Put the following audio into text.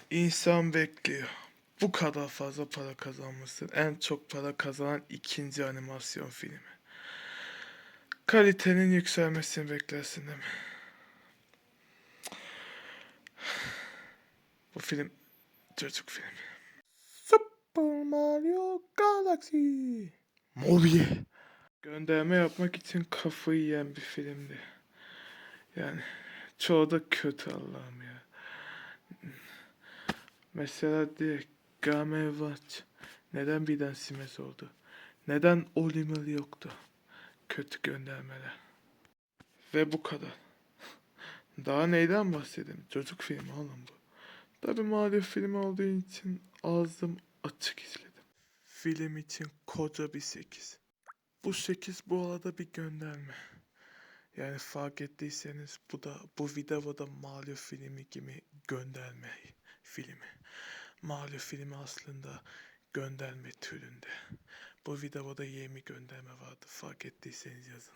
İnsan bekliyor. Bu kadar fazla para kazanmışsın. En çok para kazanan ikinci animasyon filmi. Kalitenin yükselmesini beklersin değil mi? Bu film çocuk filmi. Super Mario Galaxy. Movie. Gönderme yapmak için kafayı yiyen bir filmdi. Yani çoğu da kötü, Allah'ım ya. Mesela direkt Game Watch. Neden birden Simes oldu? Neden Oliver yoktu? Kötü göndermeler. Ve bu kadar. Daha neyden bahsedeyim? Çocuk filmi oğlum bu. Tabii Mario filmi olduğu için ağzım açık izledim. Film için koca bir 8. Bu 8 bu arada bir gönderme. Yani fark ettiyseniz bu videoda Mario filmi gibi gönderme filmi. Mario filmi aslında gönderme türünde. Bu videoda 20 gönderme vardı. Fark ettiyseniz yazın.